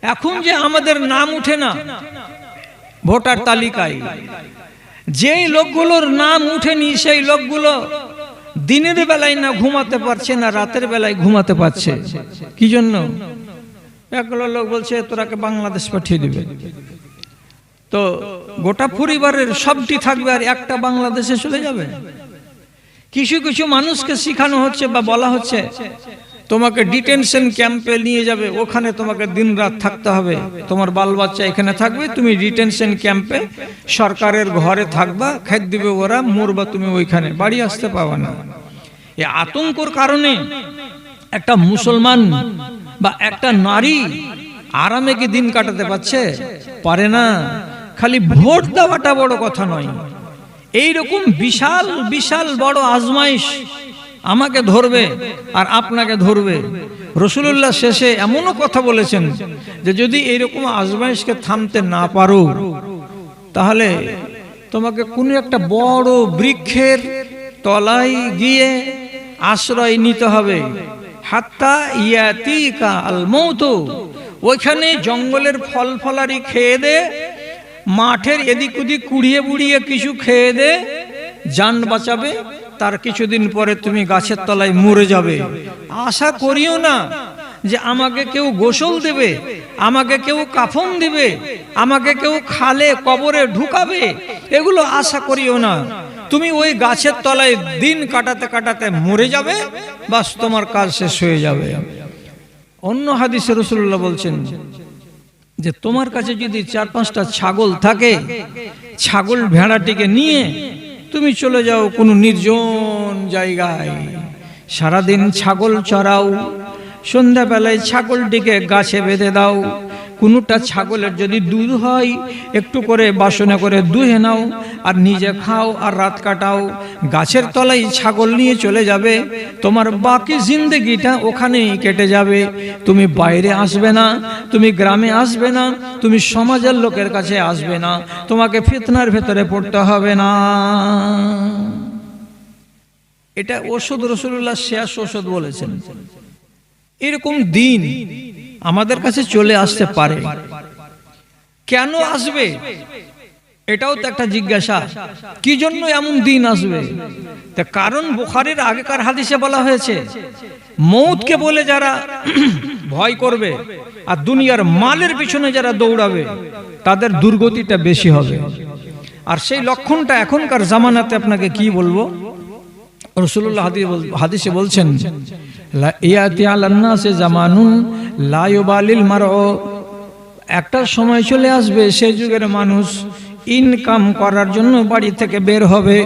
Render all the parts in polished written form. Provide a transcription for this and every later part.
এখন যে আমাদের নাম উঠে না ভোটার তালিকায়, যেই লোকগুলোর নাম উঠেনি সেই লোকগুলো দিনের বেলায় না ঘুমাতে পারছে না রাতের বেলায় ঘুমাতে পারছে। কি জন্য? একগুলো লোক বলছে তোরাকে বাংলাদেশ পাঠিয়ে দিবে, তো গোটা পরিবারের সবটি থাকবে আর একটা বাংলাদেশে চলে যাবে। কিছু কিছু মানুষকে শিখানো হচ্ছে বা বলা হচ্ছে তোমাকে ডিটেনশন ক্যাম্পে নিয়ে যাবে, ওখানে তোমাকে দিন রাত থাকতে হবে, তোমার বাল বাচ্চা এখানে থাকবে, তুমি ডিটেনশন ক্যাম্পে সরকারের ঘরে থাকবা, খেত দিবে ওরা, মরবা তুমি ওইখানে, বাড়ি আসতে পাবা না। এই আতঙ্কর কারণে একটা মুসলমান বা একটা নারী আরামে কি দিন কাটাতে পারে না। খালি ভোট দেওয়াটা বড় কথা নয়, এইরকম বিশাল বিশাল বড় আজমাইশ আমাকে ধরবে আর আপনাকে ধরবে। রাসূলুল্লাহ শেষে এমনও কথা বলেছেন যে যদি এইরকম আজমাইশকে থামতে না পারো তাহলে তোমাকে কোনো একটা বড় বৃক্ষের তলায় গিয়ে আশ্রয় নিতে হবে, হাত্তা ইয়াতিকা আল মউত। ওইখানে জঙ্গলের ফল ফলারি খেয়ে দে, মাঠের এদিক ওদিক কুড়িয়ে বুড়িয়ে কিছু খেয়ে দে, জান বাঁচাবে, তার কিছুদিন পরে তুমি গাছের তলায় মরে যাবে। আশা করিও না যে আমাকে কেউ গোসল দেবে, আমাকে কেউ কাফন দিবে, আমাকে কেউ খালে কবরে ঢুকাবে, এগুলো আশা করিও না। তুমি ওই গাছের তলায় দিন কাটাতে কাটাতে মরে যাবে, বাস তোমার কাজ শেষ হয়ে যাবে। অন্য হাদিসে রাসূলুল্লাহ বলছেন যে তোমার কাছে যদি 4-5টা ছাগল থাকে, ছাগল ভেড়াটিকে নিয়ে তুমি চলে যাও কোনো নির্জন জায়গায়, সারাদিন ছাগল চড়াও, সন্ধ্যাবেলায় ছাগলটিকে গাছে বেঁধে দাও। কোনোটা ছাগলের যদি দুধ হয় একটু করে বাসনে করে দুহে নাও আর নিজে খাও আর রাত কাটাও। গাছের তলায় ছাগল নিয়ে চলে যাবে, তোমার বাকি জিন্দগিটা ওখানেই কেটে যাবে। তুমি বাইরে আসবে না, তুমি গ্রামে আসবে না, তুমি সমাজের লোকের কাছে আসবে না, তোমাকে ফিতনার ভেতরে পড়তে হবে না। এটা ওষুধ, রাসূলুল্লাহ শেষ ওষুধ বলেছেন। এরকম দিন আমাদের কাছে চলে আসতে পারে, কেন আসবে এটাও তো একটা জিজ্ঞাসা। কি জন্য এমন দিন আসবে? তার কারণ বুখারীর আগেকার হাদিসে বলা হয়েছে মৌতকে বলে যারা ভয় করবে আর দুনিয়ার মালের পিছনে যারা দৌড়াবে তাদের দুর্গতিটা বেশি হবে। আর সেই লক্ষণটা এখনকার জামানাতে আপনাকে কি বলবো, রাসূলুল্লাহ হাদিসে বলছেন ইয়াতি আলান নাসি জামানুন লা ইউবালিল মারউ। একটা সময় চলে আসবে সেই যুগের মানুষ ইনকাম করার জন্য বাড়ি থেকে বের হবে,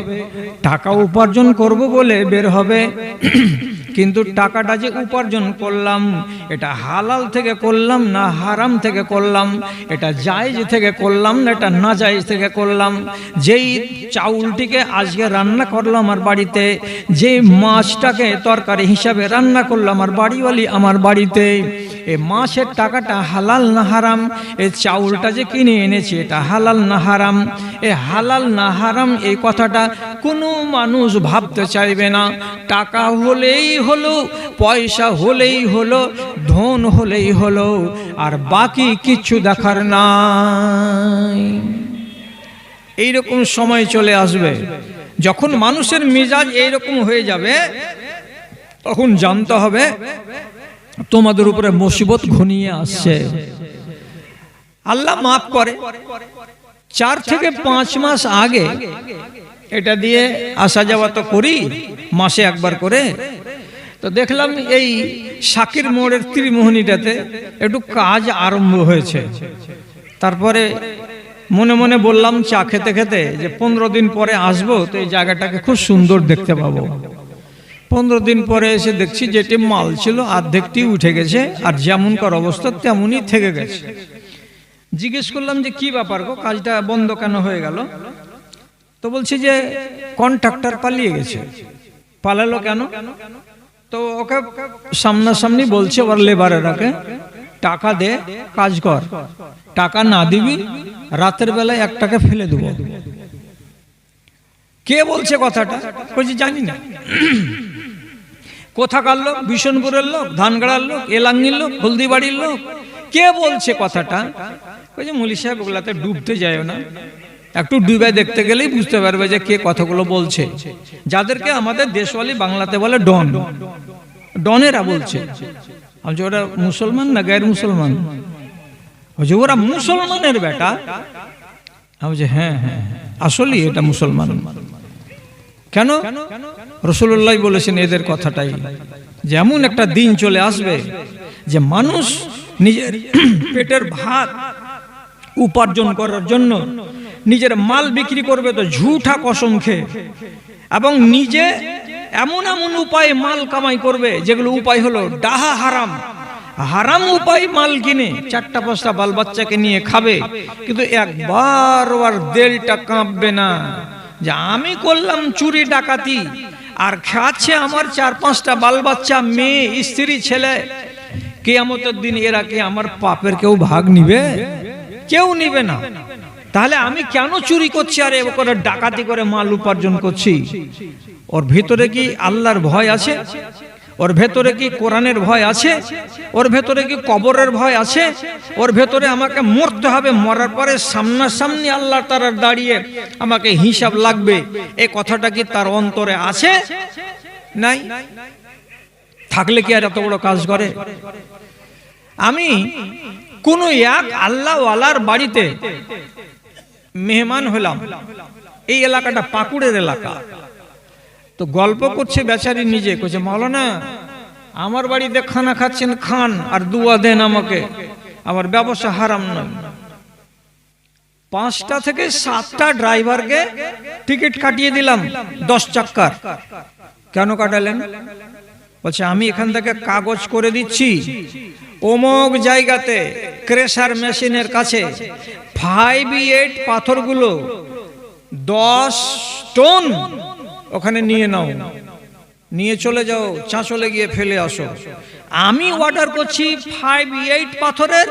টাকা উপার্জন করব বলে বের হবে, কিন্তু টাকাটা যে উপার্জন করলাম এটা হালাল থেকে করলাম না হারাম থেকে করলাম, এটা জায়েজ থেকে করলাম না এটা নাজায়েজ থেকে করলাম। যেই চাউলটিকে আজকে রান্না করলাম আমার বাড়িতে, যে মাছটাকে তরকারি হিসাবে রান্না করলাম আমার বাড়িওয়ালি আমার বাড়িতে, এই মাছের টাকাটা হালাল না হারাম, এই চাউলটা যে কিনে এনেছি এটা হালাল না হারাম। এই হালাল না হারাম এই কথাটা কোনো মানুষ ভাবতে চাইবে না। টাকা হলেই হলো, পয়সা হলেই হলো, ধন হলেই হলো, আর বাকি কিছু দেখার নাই। এইরকম সময় চলে আসবে যখন মানুষের মেজাজ এইরকম হয়ে যাবে, তখন জানতে হবে তোমাদের উপরে মুসিবত ঘনিয়ে আসছে। আল্লাহ মাফ করে। 4 থেকে 5 মাস আগে এটা দিয়ে আসা যাওয়া তো করি মাসে একবার করে, তো দেখলাম এই শাকির মোড়ের ত্রিমোহনীটাতে একটু কাজ আরম্ভ হয়েছে। তারপরে মনে মনে বললাম চা খেতে খেতে যে 15 দিন পরে আসবো, তো এই জায়গাটাকে খুব সুন্দর দেখতে পাবো। 15 দিন পরে এসে দেখছি যেটি মাল ছিল অর্ধেকটি উঠে গেছে, আর যেমনকার অবস্থা তেমনই থেকে গেছে। জিজ্ঞেস করলাম যে কি ব্যাপার গো, কাজটা বন্ধ কেন হয়ে গেল? তো বলছি যে কন্ট্রাক্টর পালিয়ে গেছে। পালালো কেন? তো ওকে সামনাসামনি বলছে ওর লেবারেরাকে টাকা দে কাজ কর, টাকা না দিবি রাতের বেলায় 1 টাকা ফেলে দেবো। কে বলছে কথাটা? বলছি জানি না। কোথাকার লোক? বিশনপুরের লোক, ধানগড়ার লোক, এলাঙ্গির লোক, হলদিবাড়ির লোক, কে বলছে কথাটা? ওই যে মৌলী সাহেব, ওগুলাতে ডুবতে যায় না, একটু ডুবে দেখতে গেলেই বুঝতে পারবে যে কে কথাগুলো বলছে। যাদেরকে আমাদের দেশওয়ালি বাংলাতে বলে ডন, ডনেরা বলছে। ওরা মুসলমান না গায়ের মুসলমান? ওরা মুসলমানের বেটা। হ্যাঁ হ্যাঁ, আসলে এটা মুসলমান। কেন? রাসূলুল্লাহ বলেছেন এদের কথাটাই, যেমন একটা দিন চলে আসবে যে মানুষ নিজের পেটের ভাত উপার্জন করার জন্য নিজের মাল বিক্রি করবে তো ঝুঠা কসম খেয়ে, এবং নিজে এমন এমন উপায়ে মাল কামাই করবে যেগুলো উপায় হলো ডাহা হারাম, হারাম উপায় মাল কিনে 4-5টা বাল বাচ্চাকে নিয়ে খাবে, কিন্তু একবার ওর দিলটা কাঁপবে না যে আমি করলাম চুরি ডাকাতি আর খাচ্ছে আমার 4-5টা বাল বাচ্চা, মেয়ে, স্ত্রী, ছেলে। কিয়ামতের দিন এরা কি আমার পাপের কেউ ভাগ নিবে? কেউ নিবে না। তাহলে আমি কেন চুরি করছি আর এ করে ডাকাতি করে মাল উপার্জন করছি? ওর ভিতরে কি আল্লাহর ভয় আছে? ওর ভেতরে কি কোরআনের ভয় আছে? ওর ভেতরে কি কবরের ভয় আছে? ওর ভেতরে আমাকে মরতে হবে, মরার পরে সামনাসামনি আল্লাহ তাআলা দাঁড়িয়ে আমাকে হিসাব লাগবে, এই কথাটা কি তার অন্তরে আছে? নাই। থাকলে কি আর এত বড় কাজ করে? আমি কোন এক আল্লাহওয়ালার বাড়িতে মেহমান হলাম। এই এলাকাটা পাকুড়ের এলাকা। তো গল্প করছে বেচারি, নিজে কইছে, মাওলানা আমার বাড়িতে খানা খাচ্ছেন খান, আর দুয়া দেন আমাকে, আমার ব্যবসা হারাম নয়। 5টা থেকে 7টা ড্রাইভারকে টিকিট কাটিয়ে দিলাম 10 চাক্কার। কেন কাটালেন? বলছে আমি এখান থেকে কাগজ করে দিচ্ছি, অমুক জায়গাতে ক্রেশার মেশিনের কাছে 5-8 পাথরগুলো 10 টন ওখানে নিয়ে নাও, নিয়ে চলে যাও, চাঁচলে গিয়ে ফেলে আসো। আমি অর্ডার করছি 5-8 পাথরের,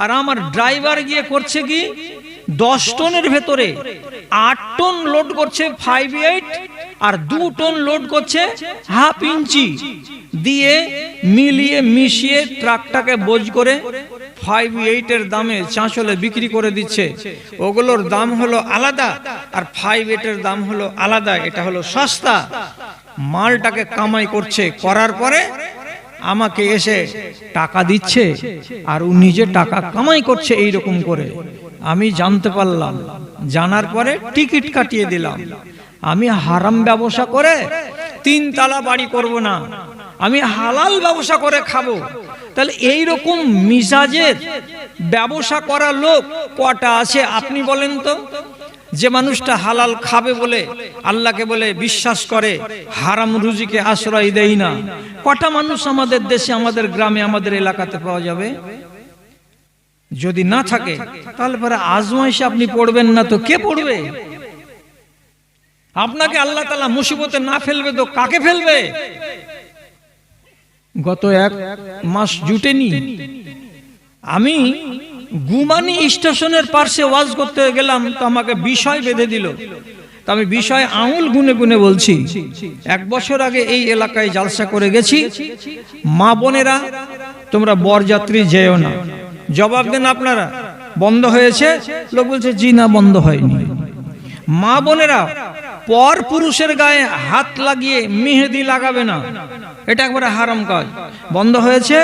আর আমার ড্রাইভার গিয়ে করছে কি 10 টনের ভেতরে 8 টন লোড করছে 5-8, আর 2 টন লোড করছে 1/2 ইঞ্চি দিয়ে মিলিয়ে মিশিয়ে ট্রাকটাকে বোঝ করে 5-8 এর দামে চাঁচলে বিক্রি করে দিচ্ছে। ওগুলোর দাম হলো আলাদা আর 5-8 এর দাম হলো আলাদা। এটা হলো সস্তা। মালটাকে কামাই করছে, করার পরে আমাকে এসে টাকা দিচ্ছে, আর ও নিজে টাকা কামাই করছে এইরকম করে। আমি জানতে পারলাম, জানার পরে টিকিট কাটিয়ে দিলাম। আমি হারাম ব্যবসা করে 3 তালা বাড়ি করব না, আমি হালাল ব্যবসা করে খাবো। তাহলে এইরকম মিজাজের ব্যবসা করা লোক কটা আছে আপনি বলেন তো? যে মানুষটা হালাল খাবে বলে আল্লাহকে বলে বিশ্বাস করে, হারাম রুজিকে আশ্রয় দেয় না, কটা মানুষ আমাদের দেশে, আমাদের গ্রামে, আমাদের এলাকাতে পাওয়া যাবে? যদি না থাকে তাহলে পরে আজমাইশে আপনি পড়বেন না তো কে পড়বে? আপনাকে আল্লাহ তাআলা মুসিবতে না ফেলবে তো কাকে ফেলবে? গত 1 মাস জুটেনি, আমি গুমানি স্টেশনের পাশে ওয়াজ করতে গেলাম, তো আমাকে বিষয় বেঁধে দিল। তো আমি বিষয় আঙুল গুনে গুনে বলছি। 1 বছর আগে এই এলাকায় জালসা করে গেছি। মা বোনেরা তোমরা বরযাত্রী যেও না। জবাব দেন আপনারা, বন্ধ হয়েছে? লোক বলছে জি না, বন্ধ হয়নি। মা বোনেরা পর পুরুষের গায়ে হাত লাগিয়ে মেহেদি লাগাবে না, এটা একবারে হারাম কাজ। বন্ধ হয়েছে?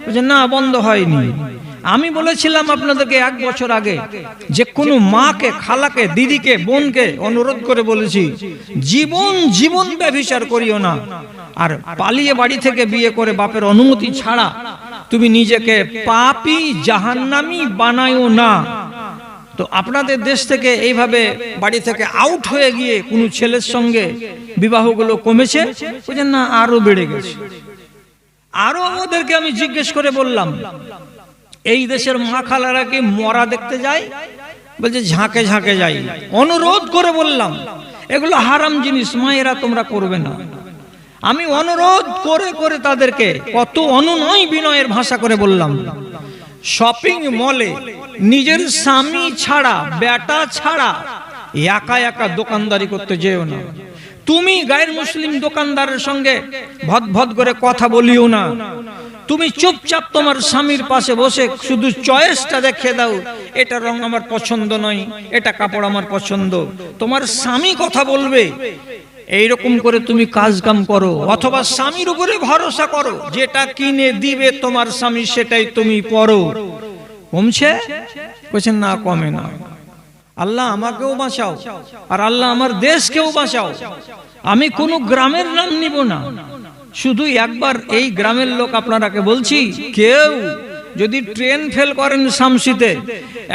বলছে না, বন্ধ হয়নি। আমি বলেছিলাম আপনাদেরকে 1 বছর আগে, যে কোনো মাকে, খালাকে, দিদিকে, বোনকে অনুরোধ করে বলেছি, জীবন ব্যভিচার করিও না। আর পালিয়ে বাড়ি থেকে বিয়ে করে বাপের অনুমতি ছাড়া তুমি নিজেকে পাপী জাহান্নামী বানায়ও না। তো আপনাদের দেশ থেকে এইভাবে বাড়ি থেকে আউট হয়ে গিয়ে কোন ছেলের সঙ্গে বিবাহগুলো কমেছে? বুঝেন না, আরো বেড়ে গেছে। আরো ওদেরকে আমি জিজ্ঞেস করে বললাম, এই দেশের মা খালারা কি মরা দেখতে যায়? বলছে ঝাঁকে ঝাঁকে যাই। অনুরোধ করে বললাম এগুলো হারাম জিনিস, মায়েরা তোমরা করবে না। আমি অনুরোধ করে করে তাদেরকে কত অনুনয় বিনয়ের ভাষা করে বললাম, শপিং মলে নিজের স্বামী ছাড়া, বেটা ছাড়া একা একা দোকানদারি করতে যেও না। তুমি গায়ের মুসলিম দোকানদারের সঙ্গে ভদ ভদ করে কথা বলিও না। তুমি চুপচাপ তোমার স্বামীর পাশে বসে শুধু চয়েসটা দেখে দাও, এটা রং আমার পছন্দ নয়, এটা কাপড় আমার পছন্দ, তোমার স্বামী কথা বলবে, এইরকম করে তুমি কাজ কাম করো। অথবা স্বামীর উপরে ভরসা করো, যেটা কিনে দিবে তোমার স্বামী সেটাই তুমি পরো। কমছে? বলছেন না, কমে না। আল্লাহ আমাকেও বাঁচাও আর আল্লাহ আমার দেশকেও বাঁচাও। আমি কোনো গ্রামের নাম নিব না, শুধু একবার এই গ্রামের লোক আপনারাকে বলছি, কেউ যদি ট্রেন ফেল করেন শামসিতে,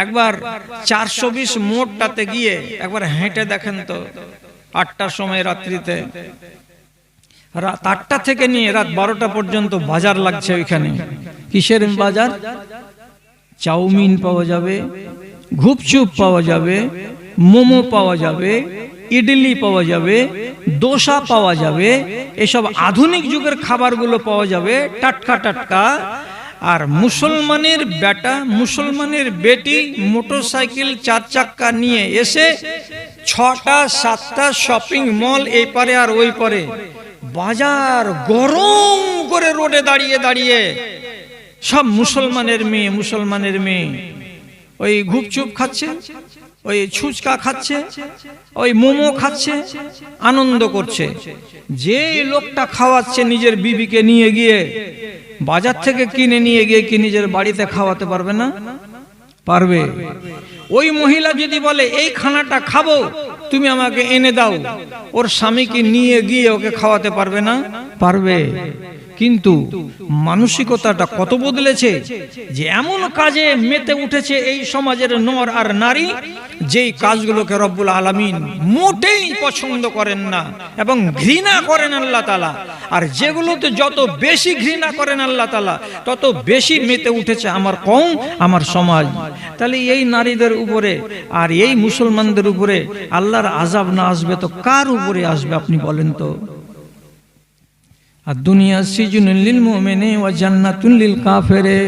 একবার 420 মোড়টাতে গিয়ে একবার হেঁটে দেখেন তো। 8টার সময় রাত্রিতে, রাত 8টা থেকে নিয়ে রাত 12টা পর্যন্ত বাজার লাগছে ওইখানে। কিসের বাজার? চাউমিন পাওয়া যাবে, ঘুপচুপ পাওয়া যাবে, মোমো পাওয়া যাবে, ইডলি পাওয়া যাবে, দোসা পাওয়া যাবে, এসব আধুনিক যুগের খাবারগুলো পাওয়া যাবে টাটকা টাটকা। আর মুসলমানের বেটা, মুসলমানের বেটি মোটরসাইকেল 4 চাক্কা নিয়ে এসে 6টা 7টা শপিং মল এই পারে আর ওই পারে, বাজার গরম করে রোডে দাঁড়িয়ে দাঁড়িয়ে সব মুসলমানের মেয়ে, মুসলমানের মেয়ে ওই ঘুপচুপ খাচ্ছে, ওই ছুচকা খাচ্ছে, ওই মোমো খাচ্ছে, আনন্দ করছে। যে লোকটা খাওয়াচ্ছে নিজের বিবিকে নিয়ে গিয়ে বাজার থেকে কিনে নিয়ে গিয়ে কি নিজের বাড়িতে খাওয়াতে পারবে না? পারবে। ওই মহিলা যদি বলে এই খানাটা খাবো, তুমি আমাকে এনে দাও, ওর স্বামীকে নিয়ে গিয়ে ওকে খাওয়াতে পারবে না? পারবে। কিন্তু মানসিকতাটা কত বদলেছে, যে এমন কাজে মেতে উঠেছে এই সমাজের নর আর নারী, যেই কাজগুলোকে রব্বুল আলামিন মোটেই পছন্দ করেন না এবং ঘৃণা করেন আল্লাহ তাআলা। আর যেগুলোতে যত বেশি ঘৃণা করেন আল্লাহ তাআলা, তত বেশি মেতে উঠেছে আমার কওম, আমার সমাজ। তাহলে এই নারীদের উপরে আর এই মুসলমানদের উপরে আল্লাহর আযাব না আসবে তো কার উপরে আসবে আপনি বলেন তো? আর দুনিয়া সিজনুল লিল মুমিনি ওয়া জান্নাতুল লিল কাফিরে।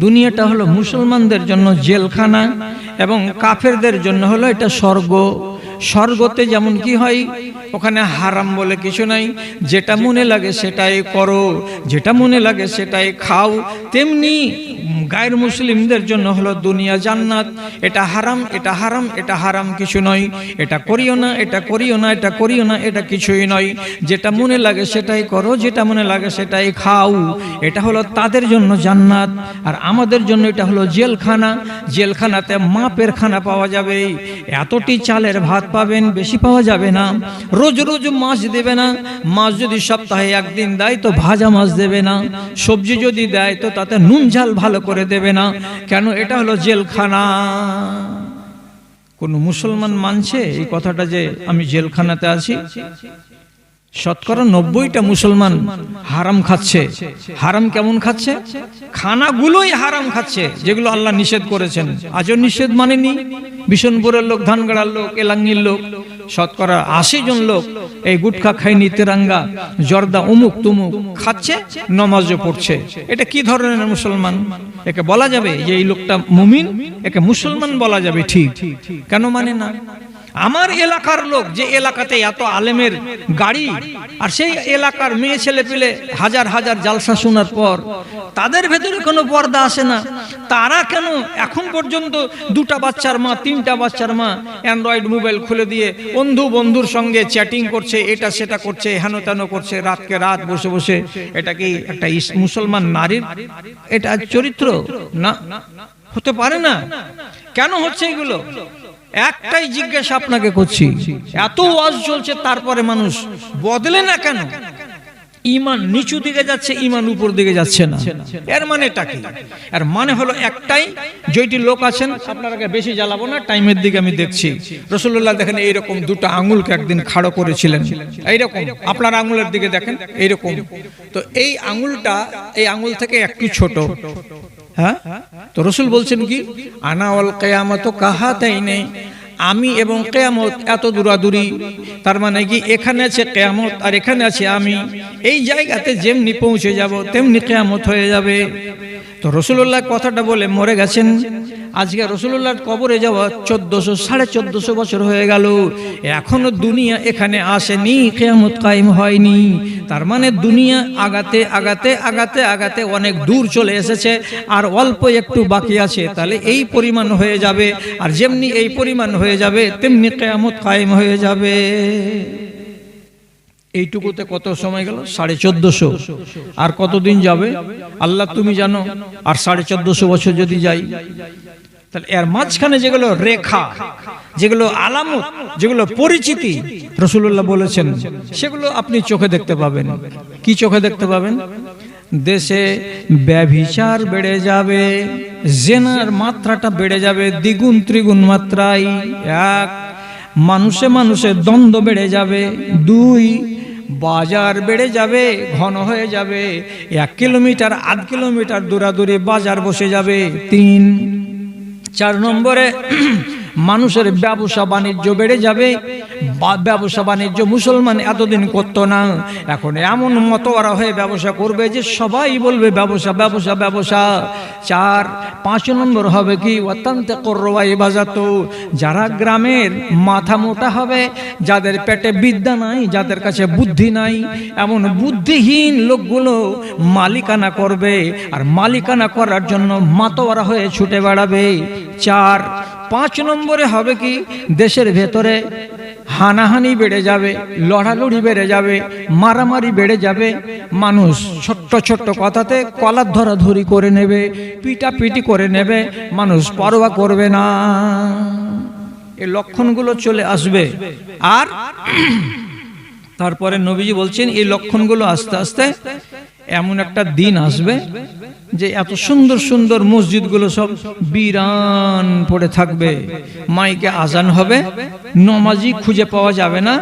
দুনিয়াটা হলো মুসলমানদের জন্য জেলখানা এবং কাফেরদের জন্য হলো এটা স্বর্গ। স্বর্গতে যেমন কি হয়, ওখানে হারাম বলে কিছু নাই, যেটা মনে লাগে সেটাই করো, যেটা মনে লাগে সেটাই খাও। তেমনি গায়ের মুসলিমদের জন্য হলো দুনিয়া জান্নাত। এটা হারাম, এটা হারাম, এটা হারাম কিছু নয়, এটা করিও না, এটা করিও না, এটা করিও না, এটা কিছুই নয়। যেটা মনে লাগে সেটাই করো, যেটা মনে লাগে সেটাই খাও। এটা হলো তাদের জন্য জান্নাত। আর আমাদের জন্য এটা হলো জেলখানা। জেলখানাতে মাপের খানা পাওয়া যাবে, এতটি চালের ভাত পাবেন, বেশি পাওয়া যাবে না। রোজ রোজ মাছ দেবে না, মাছ যদি সপ্তাহে একদিন দেয় তো ভাজা মাছ দেবে না, সবজি যদি দেয় তো তাতে নুন ঝাল ভালো করে দেবে না। কেন? এটা হলো জেলখানা। কোন মুসলমান মানছে এই কথাটা যে আমি জেলখানাতে আছি? শতকরা 90টা মুসলমান হারাম খাচ্ছে। হারাম কেমন খাচ্ছে? খানাগুলোই হারাম খাচ্ছে, যেগুলো আল্লাহ নিষেধ করেছেন। আজও নিষেধ মানেনি। বিশনপুরের লোক, ধানগড়ার লোক, এলাঙ্গির লোক, শতকরা 80 জন লোক এই গুটখা খাইনি, তেরাঙ্গা, জর্দা, উমুক তুমুক খাচ্ছে, নমাজও পড়ছে। এটা কি ধরনের মুসলমান? একে বলা যাবে যে এই লোকটা মুমিন? একে মুসলমান বলা যাবে? ঠিক। কেন মানে না? আমার এলাকার লোক, যে এলাকাতে এত আলেমের গাড়ি, আর সেই এলাকার মেয়ে ছেলে পেলে হাজার হাজার জালসা শোনার পর তাদের ভেতরে কোনো পর্দা আসে না। তারা কেন এখন পর্যন্ত 2টা বাচ্চার মা, 3টা বাচ্চার মা অ্যান্ড্রয়েড মোবাইল খুলে দিয়ে বন্ধুর সঙ্গে চ্যাটিং করছে, এটা সেটা করছে, হেন তেন করছে, রাতকে রাত বসে বসে? এটা কি একটা মুসলমান নারীর এটা চরিত্র? না, হতে পারে না। কেন হচ্ছে এগুলো? একটাই জিজ্ঞাসা আপনাকে করছি, এত ওয়াজ চলছে তারপরে মানুষ বদলে না কেন? ঈমান নিচু দিকে যাচ্ছে, ঈমান উপর দিকে যাচ্ছে না। এর মানেটা কি? এর মানে হলো একটাই, যেটি লোক আছেন, আপনারা বেশি জ্বালাবো না, টাইমের দিকে আমি দেখছি। রাসূলুল্লাহ দেখেন এইরকম 2টা আঙ্গুলকে একদিন খাড়ো করেছিলেন, এইরকম। আপনার আঙ্গুলের দিকে দেখেন, এইরকম। তো এই আঙ্গুলটা, এই আঙ্গুল থেকে একটু ছোট। হ্যাঁ, তো রাসূল বলছেন কি, আনা ওয়াল কিয়ামাতু কাহাতাইনি, আমি এবং কিয়ামত এত দূরাদূরি। তার মানে কি, এখানে আছে কিয়ামত আর এখানে আছে আমি। এই জায়গাতে যেমনি পৌঁছে যাব তেমনি কিয়ামত হয়ে যাবে। তো রাসূলুল্লাহ কথাটা বলে মরে গেছেন। আজকে রাসূলুল্লাহর কবরে যাওয়া 1400-1450 বছর হয়ে গেল, এখনো দুনিয়া এখানে আসেনি, কিয়ামত কায়েম হয়নি। তার মানে দুনিয়া আগাতে আগাতে আগাতে আগাতে অনেক দূর চলে এসেছে, আর অল্প একটু বাকি আছে। তাহলে এই পরিমাণ হয়ে যাবে, আর যেমনি এই পরিমাণ হয়ে যাবে তেমনি কিয়ামত কায়েম হয়ে যাবে। এইটুকুতে কত সময় গেল? 1450। আর কতদিন যাবে আল্লাহ তুমি জানো। আর 1450 বছর যদি যাই, তাহলে এর মাঝখানে যেগুলো রেখা, যেগুলো আলামত, যেগুলো পরিচিতি রাসূলুল্লাহ বলেছেন, সেগুলো আপনি চোখে দেখতে পাবেন। কি চোখে দেখতে পাবেন? দেশে ব্যভিচার বেড়ে যাবে, জেনার মাত্রাটা বেড়ে যাবে দ্বিগুণ ত্রিগুণ মাত্রায়। এক, মানুষে মানুষে দ্বন্দ্ব বেড়ে যাবে। দুই, বাজার বেড়ে যাবে, ঘন হয়ে যাবে, 1 কিলোমিটার 1.5 কিলোমিটার দূরাদূরে বাজার বসে যাবে। 3, 4 নম্বরে মানুষের ব্যবসা বাণিজ্য বেড়ে যাবে। ব্যবসা বাণিজ্য মুসলমান এতদিন করতো না, এখন এমন মতওয়ারা হয়ে ব্যবসা করবে যে সবাই বলবে ব্যবসা ব্যবসা ব্যবসা। 4, 5 নম্বর হবে কি? অত্যন্তে করওয়াই বাজাতো, যারা গ্রামের মাথা মোটা হবে, যাদের পেটে বিদ্যা নাই, যাদের কাছে বুদ্ধি নাই, এমন বুদ্ধিহীন লোকগুলো মালিকানা করবে, আর মালিকানা করার জন্য মাতোয়ারা হয়ে ছুটে বেড়াবে। 4, 5 নম্বরে হবে কি? দেশের ভেতরে হানাহানি বেড়ে যাবে, লড়ালড়ি বেড়ে যাবে, মারামারি বেড়ে যাবে। মানুষ ছোট্ট ছোট্ট কথাতে কলার ধরাধরি করে নেবে, পিটাপিটি করে নেবে, মানুষ পরোয়া করবে না। এই লক্ষণগুলো চলে আসবে। আর তারপরে নবীজি বলছেন এই লক্ষণগুলো আস্তে আস্তে এমন একটা দিন আসবে যে এত সুন্দর সুন্দর মসজিদগুলো সব বিরান পড়ে থাকবে, মাইকে আজান হবে, নমাজি খুঁজে পাওয়া যাবে না,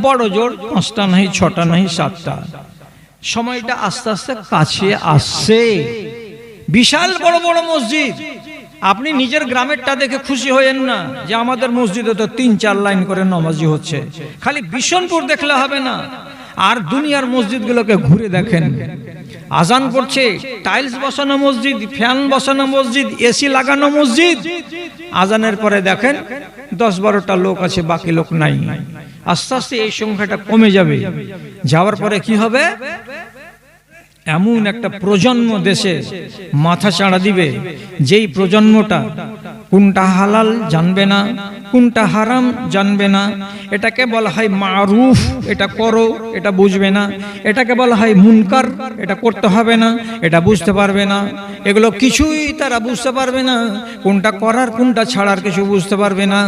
বড় জোর 5টা নাই, 6টা নাই, 7টা। সময়টা আস্তে আস্তে কাছে আসছে। বিশাল বড় বড় মসজিদ, আপনি নিজের গ্রামেরটা দেখে খুশি হয়েন না যে আমাদের মসজিদে তো 3-4 লাইন করে নমাজি হচ্ছে। খালি বিশনপুর দেখলে হবে না, আর দুনিয়ার মসজিদগুলোকে ঘুরে দেখেন। আজান করছে, টাইলস বসানো মসজিদ, ফ্যান বসানো মসজিদ, এসি লাগানো মসজিদ। আজানের পরে দেখেন 10-12টা লোক আছে, বাকি লোক নাই। আস্তে আস্তে এই সংখ্যাটা কমে যাবে। যাওয়ার পরে কি হবে? এমন একটা প্রজন্ম দেশে মাথা চাড়া দিবে, যেই প্রজন্মটা কোনটা হালাল জানবে না, কোনটা হারাম জানবে না। এটাকে বলা হয় মারুফ, এটা করো, এটা বুঝবে না। এটাকে বলা হয় মুনকার, এটা করতে হবে না, এটা বুঝতে পারবে না। এগুলো কিছুই তারা বুঝতে পারবে না, কোনটা করার কোনটা ছাড়ার কিছু বুঝতে পারবে না।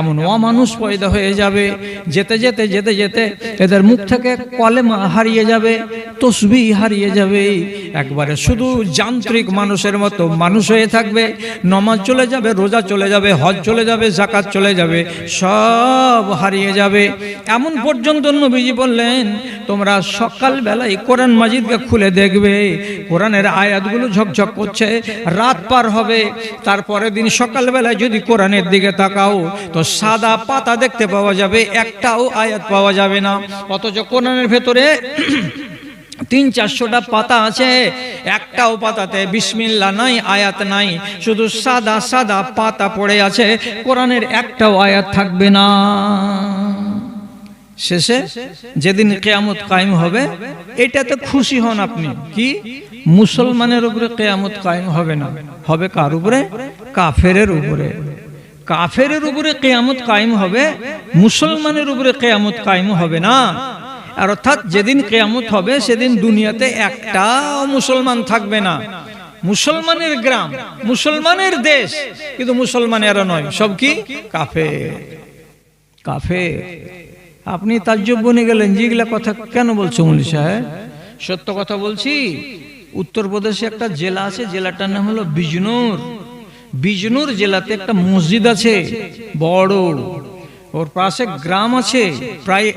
এমন অমানুষ পয়দা হয়ে যাবে। যেতে যেতে যেতে যেতে এদের মুখ থেকে কলেমা হারিয়ে যাবে, তসবিহ হারিয়ে যাবে। একবারে শুধু যান্ত্রিক মানুষের মতো মানুষ হয়ে থাকবে। নমাজ চলে যাবে, রোজা চলে যাবে, হজ চলে যাবে, যাকাত চলে যাবে, সব হারিয়ে যাবে। এমন পর্যন্ত নবীজি বললেন, তোমরা সকাল বেলায় কোরআন মাজিদকে খুলে দেখবে, কোরআনের আয়াতগুলো ঝকঝক করছে। রাত পার হবে, তারপরের দিন সকাল বেলায় যদি কোরআনের দিকে তাকাও তো সাদা পাতা দেখতে পাওয়া যাবে, একটাও আয়াত পাওয়া যাবে না। অথচ কোরআনের ভেতরে 300-400টা পাতা আছে, একটাও পাতাতে বিসমিল্লাহ নাই, আয়াত নাই, শুধু সাদা সাদা পাতা পড়ে আছে, কোরআনের একটাও আয়াত থাকবে না। শেষে যেদিন কিয়ামত কায়েম হবে, এটাতে খুশি হন আপনি। কি? মুসলমানের উপরে কিয়ামত কায়েম হবে না, হবে কার উপরে? কাফেরের উপরে। কাফেরের উপরে কিয়ামত কায়েম হবে, মুসলমানের উপরে কিয়ামত কায়েম হবে না। আর অর্থাৎ যেদিন কিয়ামত হবে সেদিন দুনিয়াতে একটাও মুসলমান থাকবে না। মুসলমানের গ্রাম, মুসলমানের দেশ, কিন্তু মুসলমানেরা নয়, সব কি? কাফের। কাফের। আপনি তাজ্জব বনে গেলেন, যেগুলা কথা কেন বলছো মুলি সাহেব? সত্য কথা বলছি। উত্তরপ্রদেশে একটা জেলা আছে, জেলাটার নাম হলো বিজনোর। বিজনোর জেলাতে একটা মসজিদ আছে বড়, ওর পাশে গ্রাম আছে প্রায়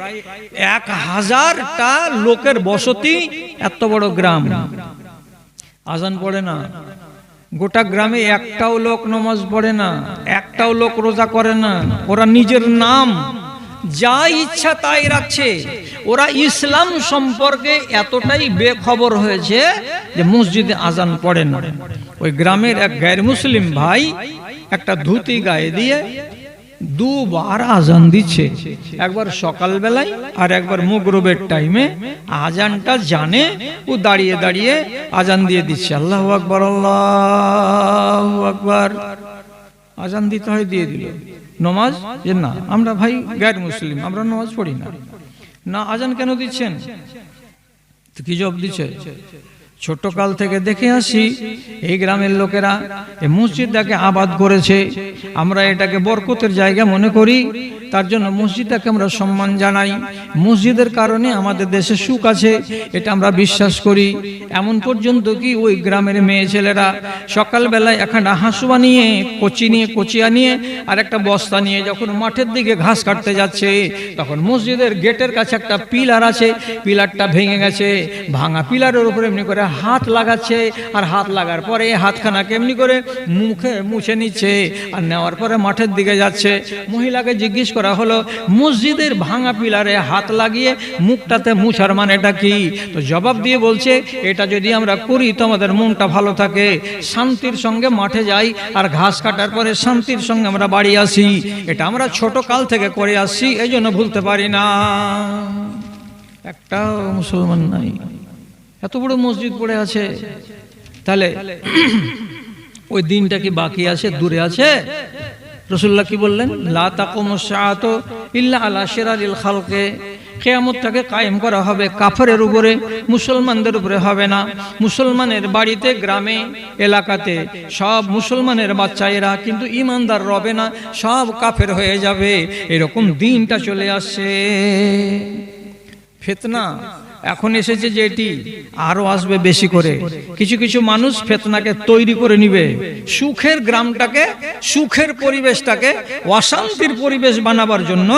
1000টা লোকের বসতি। এত বড় গ্রাম, আজান পড়ে না। গোটা গ্রামে একটাও লোক নামাজ পড়ে না, একটাও লোক রোজা করে না। ওরা নিজের নাম যা ইচ্ছা তাই রাখছে। ওরা ইসলাম সম্পর্কে এতটাই বেখবর হয়েছে যে মসজিদে আজান পড়ে না। ওই গ্রামের এক গায়ের মুসলিম ভাই একটা ধুতি গায়ে দিয়ে দুবার আজান দিচ্ছে, একবার সকাল বেলায় আর একবার মাগরিবের টাইমে। আজানটা জানে, ও দাঁড়িয়ে দাঁড়িয়ে আজান দিয়ে দিচ্ছে, আল্লাহু আকবার আল্লাহু আকবার। আজান দিতে হয়, দিয়ে দিল। নামাজ যে না, আমরা ভাই গায়ের মুসলিম, আমরা নামাজ পড়ি না। না, আজান কেন দিচ্ছেন? কি জবাব দিচ্ছে? ছোট কাল থেকে দেখে আসি এই গ্রামের লোকেরা এই মসজিদটাকে আবাদ করেছে, আমরা এটাকে বরকতের জায়গা মনে করি, তার জন্য মসজিদটাকে আমরা সম্মান জানাই। মসজিদের কারণে আমাদের দেশে সুখ আছে, এটা আমরা বিশ্বাস করি। এমন পর্যন্ত কি ওই গ্রামের মেয়ে ছেলেরা সকালবেলায় একটা হাঁসুয়া নিয়ে, কচিয়া নিয়ে আর একটা বস্তা নিয়ে যখন মাঠের দিকে ঘাস কাটতে যাচ্ছে, তখন মসজিদের গেটের কাছে একটা পিলার আছে, পিলারটা ভেঙে গেছে, ভাঙা পিলারের উপরে এমনি করে হাত লাগাচ্ছে, আর হাত লাগার পরে হাতখানা কেমনি করে মুখে মুছে নিচ্ছে, আর নেওয়ার পরে মাঠের দিকে যাচ্ছে। মহিলাকে জিজ্ঞেস করা হলো, মসজিদের ভাঙা পিলারে হাত লাগিয়ে মুখটাতে মুছার মানেটা কি? তো জবাব দিয়ে বলছে, এটা যদি আমরা করি তো আমাদের মনটা ভালো থাকে, শান্তির সঙ্গে মাঠে যাই, আর ঘাস কাটার পরে শান্তির সঙ্গে আমরা বাড়ি আসি। এটা আমরা ছোট কাল থেকে করে আসছি, এই জন্য ভুলতে পারি না। একটাও মুসলমান নাই, এত বড় মসজিদ পড়ে আছে, তাহলে ওই দিনটা কি বাকি আছে, দূরে আছে? রাসূলুল্লাহ কি বললেন? লা তাকুমুস সাআতু ইল্লা আলা শিরারিল খালকে, কিয়ামতটাকে কায়েম করা হবে কাফেরের উপরে, মুসলমানদের উপরে হবে না। মুসলমানের বাড়িতে, গ্রামে, এলাকাতে সব মুসলমানের বাচ্চায়েরা, কিন্তু ইমানদার রবে না, সব কাফের হয়ে যাবে। এরকম দিনটা চলে আসছে। ফিতনা এখন এসেছে যে এটি আরো আসবে বেশি করে। কিছু কিছু মানুষ ফিতনাকে তৈরি করে নিবে, সুখের গ্রামটাকে, সুখের পরিবেশটাকে অশান্তির পরিবেশ বানাবার জন্য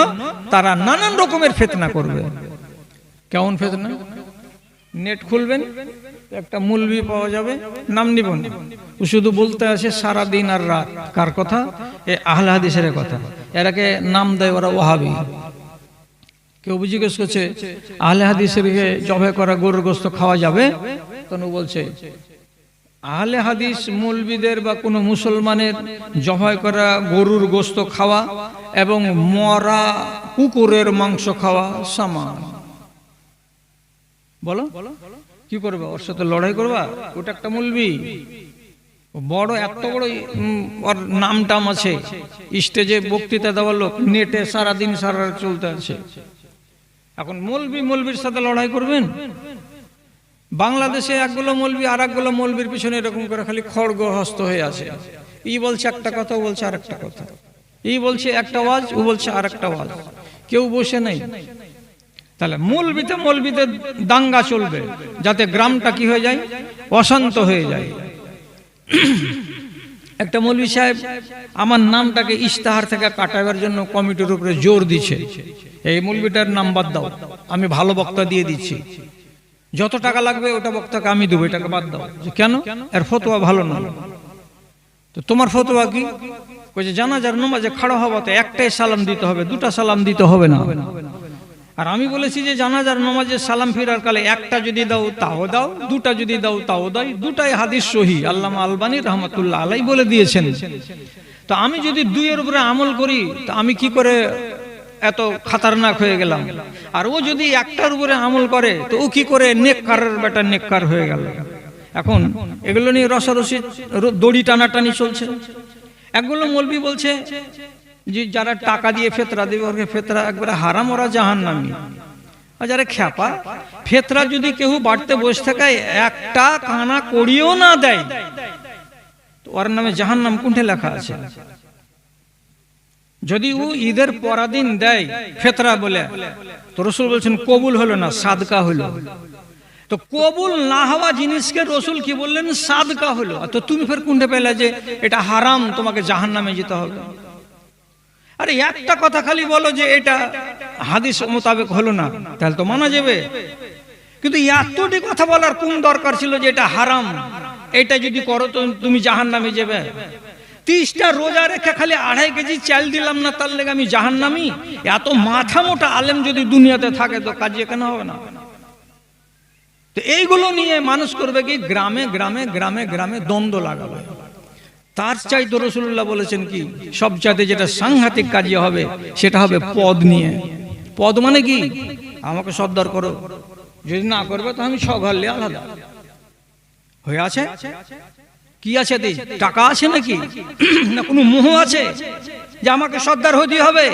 তারা নানান রকমের ফিতনা করবে। কেমন ফিতনা? নেট খুলবেন, একটা মৌলবি পাওয়া যাবে, নাম নিব না, ও শুধু বলতে আসে সারা দিন আর রাত। কার কথা? এ আহলে হাদিসের কথা। এরাকে নাম দেয় ওরা ওয়াহাবি। কেউ জিজ্ঞেস করছে, আহলে হাদিসের জবাই করা গরুর গোশত খাওয়া যাবে? তখন বলছে, আহলে হাদিস মৌলবীদের বা কোনো মুসলমানের জবাই করা গরুর গোশত খাওয়া এবং মরা কুকুরের মাংস খাওয়া সমান। বলো কি করবা? ওর সাথে লড়াই করবা? ওটা একটা মৌলবী, বড় এত বড় ওর নাম টাম আছে, স্টেজে বক্তৃতা দেওয়ার লোক, নেটে সারাদিন সারা রাত চলতে আছে। এখন মৌলবীর সাথে লড়াই করবেন? বাংলাদেশে একগুলো মৌলবী আর একগুলো মৌলবীর পিছনে এরকম করে খালি খড়গ হস্ত হয়ে আছে। ই বলছে একটা কথা, ও বলছে আর একটা কথা, ই বলছে একটা ওয়াজ, ও বলছে আর একটা ওয়াজ, কেউ বসে নাই। তাহলে মৌলবীতে দাঙ্গা চলবে, যাতে গ্রামটা কি হয়ে যায়, অশান্ত হয়ে যায়। একটা মৌলবী সাহেব আমার নামটাকে ইশতেহার থেকে কাটাবার জন্য কমিটির উপরে জোর দিচ্ছে, এই মৌলবীটার নাম বাদ দাও, আমি ভালো বক্তা দিয়ে দিচ্ছি, যত টাকা লাগবে ওটা বক্তাকে আমি দেবো, এটাকে বাদ দাও। কেন? এর ফতোয়া ভালো না। তো তোমার ফতোয়া কি? কইছে জানাজার নামাজে খাড়া হওয়া তো একটাই সালাম দিতে হবে, দুটা সালাম দিতে হবে না। আর আমি বলেছি যে জানাজার নামাজে সালাম ফিরার কালে একটা যদি দাও তাও দাও, দুটা যদি দাও তাও দাও, দুটাই হাদিস সহি, আল্লামা আলবানী রহমাতুল্লাহ আলাইহি বলে দিয়েছেন। তো আমি যদি দুইয়ের উপরে আমল করি, তো আমি কি করে এত খাতারনাক হয়ে গেলাম? আর ও যদি একটার উপরে আমল করে, তো ও কি করে নেককারের বেটা নেককার হয়ে গেল? এখন এগুলো নিয়ে রসারসি দড়ি টানাটানি চলছে। একগুলো মৌলবী বলছে যে যারা টাকা দিয়ে ফেতরা দেবে, ওকে ফেতরা একবারে হারাম, ওরা জাহান্নামী। আর যারা খ্যাপা, ফেতরা যদি কেউ বাড়তে বসে থাকে, একটা কানা করিও না দেয়, তো ওর নামে জাহান্নাম কোনটা লেখা আছে? যদি ও ঈদের পরাদিন দেয় ফেতরা বলে, তো রাসূল বলছেন কবুল হলো না, সাদকা হলো। তো কবুল না হওয়া জিনিসকে রাসূল কি বললেন? সাদকা হলো। তো তুমি ফের কোনটা পেলে যে এটা হারাম, তোমাকে জাহান্নামে যেতে হবে? আরে একটা কথা খালি বলো যে এটা হাদিস মোতাবেক হলো না, তাহলে তো মানা যাবে। কিন্তু এতটি কথা বলার কোন দরকার ছিল যে এটা হারাম, এটা যদি করো তো তুমি জাহান্নামে যাবে? 30টা রোজা রেখে খালি 2.5 কেজি চাল দিলাম না, তার লেগে আমি জাহান্নামী? এত মাথা মোটা আলেম যদি দুনিয়াতে থাকে, তো কাজ কেন হবে না? তো এইগুলো নিয়ে মানুষ করবে কি, গ্রামে গ্রামে গ্রামে গ্রামে দ্বন্দ্ব লাগাবে। তার চাইতে রাসূলুল্লাহ বলেছেন কি, সবচাইতে যেটা সাংঘাতিক কাজ হবে সেটা হবে পদ নিয়ে। পদ মানে কি, আমাকে সর্দার করো, যদি না করবে তো আমি ছঘরলে আলাদা হয়ে আছে। কি আছে, টাকা আছে নাকি, না কোনো মোহ আছে যে আমাকে সর্দার হতে হবে,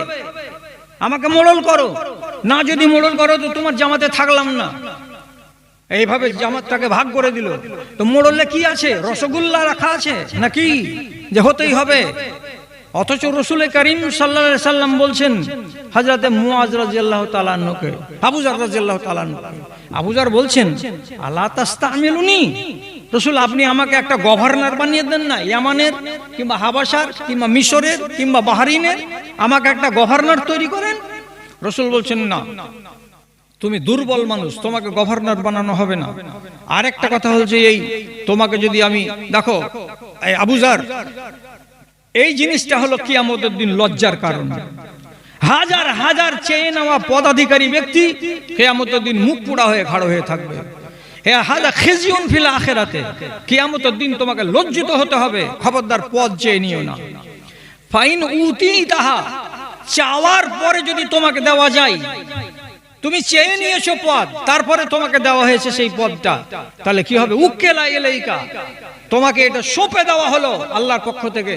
আমাকে মোড়ল করো, না যদি মোড়ল করো তো তোমার জামাতে থাকলাম না। এইভাবে জামাতটাকে ভাগ করে দিল। তো মোড়লে কি আছে, রসগোল্লা রাখা আছে নাকি যে হতেই হবে? অথচ রাসূল করিম সাল্লাল্লাহু আলাইহি সাল্লাম বলছেন হযরতে মুআজ রাদিয়াল্লাহু তাআলা আনহুকে, আবু যার রাদিয়াল্লাহু তাআলা আনহুকে, আবু যার বলছেন আলা তাস্তামিলুনি, রাসূল আপনি আমাকে একটা গভর্নর বানিয়ে দেন না, ইয়ামানের কিংবা হাবাসার কিংবা মিশরের কিংবা বাহরিনের, আমাকে একটা গভর্নর তৈরি করেন। রাসূল বলছেন না, তুমি দুর্বল মানুষ, তোমাকে গভর্নর বানানো হবে না। আরেকটা কথা হচ্ছে এই, তোমাকে যদি আমি দেখো এই আবু যার, এই জিনিসটা হলো কিয়ামতের দিন লজ্জার কারণ। হাজার হাজার চেয়ে নেওয়া পদাধিকারী ব্যক্তি কিয়ামতের দিন মুখ পোড়া হয়ে খাড়া হয়ে থাকবে। হাযা খিজিউন ফিল আখিরাতে, কিয়ামতের দিন তোমাকে লজ্জিত হতে হবে। খবরদার পদ চেয়ে নিও না। ফাইন উতিতাহা, চাওয়ার পরে যদি তোমাকে দেওয়া যায়, তুমি চেয়ে নিয়েছো পদ, তারপরে তোমাকে দেওয়া হয়েছে সেই পদটা, তাহলে কি হবে? উক্কেলা ইলাইকা, তোমাকে এটা সঁপে দেওয়া হলো আল্লাহর পক্ষ থেকে।